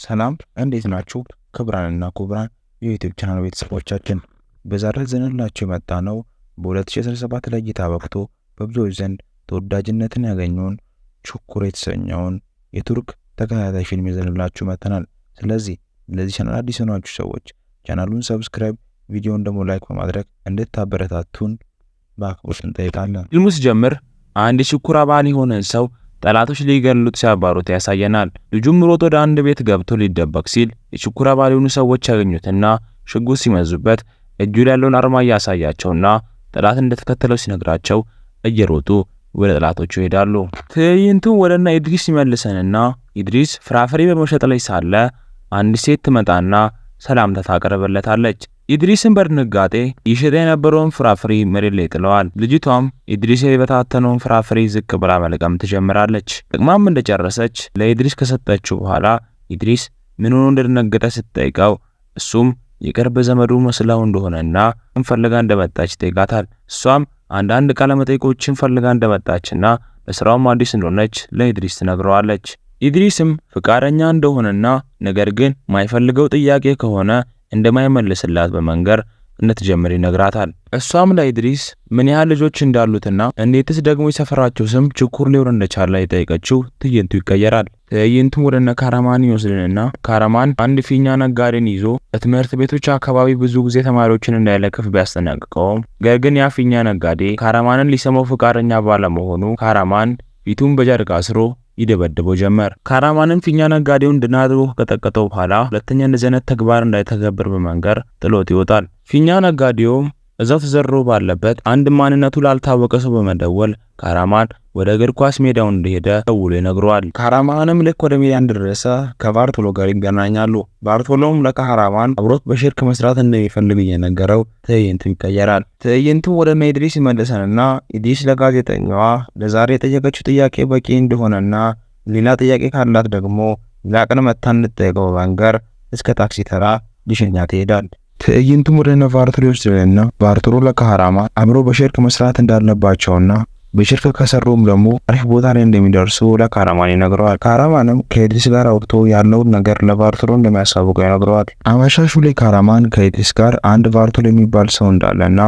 ሰላም እንዴት ናችሁ? ክቡራንና ክቡራን የዩቲዩብ ቻናል ቤተሰቦቻችን በዛሬው ይዘንላችሁ የመጣነው በ2017 ለእይታ በቅቶ በብዙዎች ዘንድ ተወዳጅነትን ያገኘውን ቹኩር የተሰኘውን የቱርክ ተከታታይ ፊልም ይዘንላችሁ መጥተናል። ስለዚህ ለዚህ ቻናል አዲስ የሆናችሁ ሰዎች ቻናሉን ሰብስክራይብ፣ ቪዲዮውን ደግሞ ላይክ በማድረግ እንድታበረታቱን በአክብሮት እንጠይቃለን። ፊልሙ ሲጀምር አንድ የቹኩር አባል የሆነን ሰው ጠላቶች ሊገሉት ሲያባሩት ያሳየናል። ልጁም ሮጦ ወደ አንድ ቤት ገብቶ ሊደበቅ ሲል የቹኩር አባል የሆኑ ሰዎች ያገኙትና ሽጉጥ ሲመዙበት እጁ ላይ ያለውን አርማ እያሳያቸውና ጠላት እንደተከተለው ሲነግራቸው እየሮጡ ወደ ጠላቶቹ ይሄዳሉ። ትዕይንቱ ወደና ኢድሪስ ይመልሰንና ኢድሪስ ፍራፍሬ በመሸጥ ላይ ሳለ አንድ ሴት ትመጣና ሰላምታ ታቀርብለታለች። ኢድሪስን በድንጋጤ ይሸጥ የነበረውን ፍራፍሬ መሬት ላይ ጥለዋል። ልጅቷም ኢድሪስ የበታተነውን ፍራፍሬ ዝቅ ብላ መልቀም ትጀምራለች። ጥቅማም እንደጨረሰች ለኢድሪስ ከሰጠችው በኋላ ኢድሪስ ምን ሆኖ እንደደነገጠ ስትጠይቀው እሱም የቅርብ ዘመዱ መስላው እንደሆነና ፈልጋ እንደመጣች ይጠይቃታል። እሷም አንዳንድ ቃለ መጠይቆችን ፈልጋ እንደመጣችና ለስራውም አዲስ እንደሆነች ለኢድሪስ ትነግረዋለች። ኢድሪስም ፍቃደኛ እንደሆነና ነገር ግን ማይፈልገው ጥያቄ ከሆነ እንደማይመልስላት በመንገር እንድትጀምር ይነግራታል። እሷም ለኢድሪስ ምን ያህል ልጆች እንዳሉትና እንዴትስ ደግሞ የሰፈራቸው ስም ቹኩር ሊሆን እንደቻለ የጠየቀችው ትዕይንቱ ይቀየራል። ትዕይንቱም ወደነ ካራማን ይወስድንና ካራማን አንድ ፊኛ ነጋዴን ይዞ በትምህርት ቤቶች አካባቢ ብዙ ጊዜ ተማሪዎችን እንዳይለክፍ ቢያስጠነቅቀውም ነገር ግን ያ ፊኛ ነጋዴ ካራማንን ሊሰማው ፍቃደኛ ባለመሆኑ ካራማን ፊቱን በጨርቅ አስሮ ይደበድበው ጀመር። ካራማንም ፊኛ ነጋዴውን እንድናድርጎ ከቀጠቀጠው በኋላ ሁለተኛ እንደዚህ አይነት ተግባር እንዳይተገብር በመንገር ጥሎት ይወጣል። ፊኛ ነጋዴውም እዛው ተዘርሮ ባለበት አንድ ማንነቱ ላልታወቀ ሰው በመደወል ካራማን ወደ እግር ኳስ ሜዳው እንደሄደ ደውሎ ይነግረዋል። ካራማንም ልክ ወደ ሜዳ እንደደረሰ ከባርቶሎ ጋር ይገናኛሉ። ባርቶሎም ለካራማን አብሮት በሽርክ መስራት እንደሚፈልግ እየነገረው ትዕይንቱ ይቀየራል። ትዕይንቱ ወደ ኢድሪስ ይመለሰንና ኢድሪስ ለጋዜጠኛዋ ለዛሬ የጠየቀችው ጥያቄ በቂ እንደሆነና ሌላ ጥያቄ ካላት ደግሞ ሌላ ቀን መታ እንድትጠይቀው በመንገር እስከ ታክሲ ተራ ሊሸኛት ይሄዳል። ትዕይንቱም ወደ ባርቶሎ ይወስድንና ባርቶሎ ለካራማን አብሮ በሽርክ መስራት እንዳለባቸውና በሽርክ ከሰሩም ደግሞ አሪፍ ቦታ ላይ እንደሚደርሱ ለካራማን ይነግረዋል። ካራማንም ከኢድሪስ ጋር አውርቶ ያለውን ነገር ለባርቶሎ እንደሚያሳውቀው ይነግረዋል። አመሻሹ ላይ ካራማን ከኢድሪስ ጋር አንድ ባርቶሎ የሚባል ሰው እንዳለና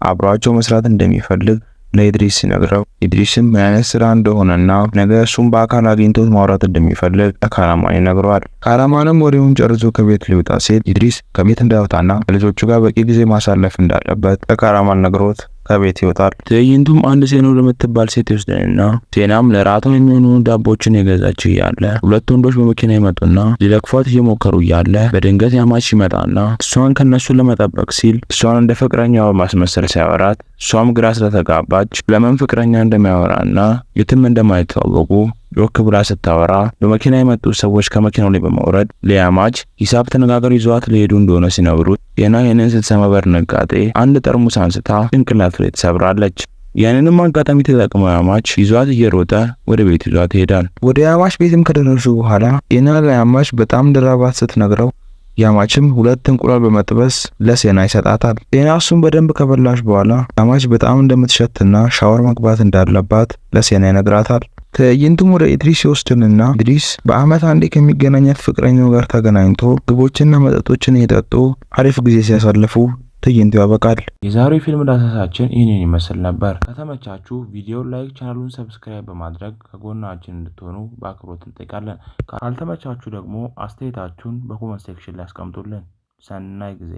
አብሯቸው መስራት እንደሚፈልግ ለኢድሪስ ሲነግረው ኢድሪስም ምን አይነት ስራ እንደሆነና ነገ እሱም በአካል አግኝቶት ማውራት እንደሚፈልግ ለካራማን ይነግረዋል። ካራማንም ወሬውን ጨርሶ ከቤት ሊወጣ ሲል ኢድሪስ ከቤት እንዳይወጣና ከልጆቹ ጋር በቂ ጊዜ ማሳለፍ እንዳለበት ለካራማን ነግሮት ከቤት ይወጣል። ትዕይንቱም አንድ ሴኖ ለምትባል ሴት ይወስደንና ሴናም ለራቷ የሚሆኑ ዳቦችን የገዛች እያለ ሁለት ወንዶች በመኪና ይመጡና ሊለክፏት እየሞከሩ እያለ በድንገት ያማች ይመጣና እሷን ከነሱ ለመጠበቅ ሲል እሷን እንደ ፍቅረኛው ማስመሰል ሲያወራት እሷም ግራ ስለተጋባች ለምን ፍቅረኛ እንደሚያወራና የትም እንደማይተዋወቁ ጆክ ብላ ስታወራ በመኪና የመጡ ሰዎች ከመኪናው ላይ በመውረድ ለያማች ሂሳብ ተነጋገር ይዟት ሊሄዱ እንደሆነ ሲነግሩት ይህንን ስትሰማ በድንጋጤ አንድ ጠርሙስ አንስታ ጭንቅላቱ ላይ ትሰብራለች። ያንንም አጋጣሚ ተጠቅመው ያማች ይዟት እየሮጠ ወደ ቤት ይዟት ይሄዳል። ወደ ያማች ቤትም ከደረሱ በኋላ ለያማች በጣም እንደራባት ስትነግረው ያማችም ሁለት እንቁላል በመጥበስ ለሴና ይሰጣታል። ሴና እሱን በደንብ ከበላሽ በኋላ ያማች በጣም እንደምትሸትና ሻወር መግባት እንዳለባት ለሴና ይነግራታል። ትዕይንቱም ወደ ኢድሪስ ይወስድንና ኢድሪስ በአመት አንዴ ከሚገናኛት ፍቅረኛው ጋር ተገናኝቶ ምግቦችና መጠጦችን እየጠጡ አሪፍ ጊዜ ሲያሳልፉ ትዕይንቱ ያበቃል። የዛሬው ፊልም ዳሰሳችን ይህንን ይመስል ነበር። ከተመቻችሁ ቪዲዮ ላይክ፣ ቻናሉን ሰብስክራይብ በማድረግ ከጎናችን እንድትሆኑ በአክብሮት እንጠይቃለን። ካልተመቻችሁ ደግሞ አስተያየታችሁን በኮሜንት ሴክሽን ላይ አስቀምጡልን። ሰናይ ጊዜ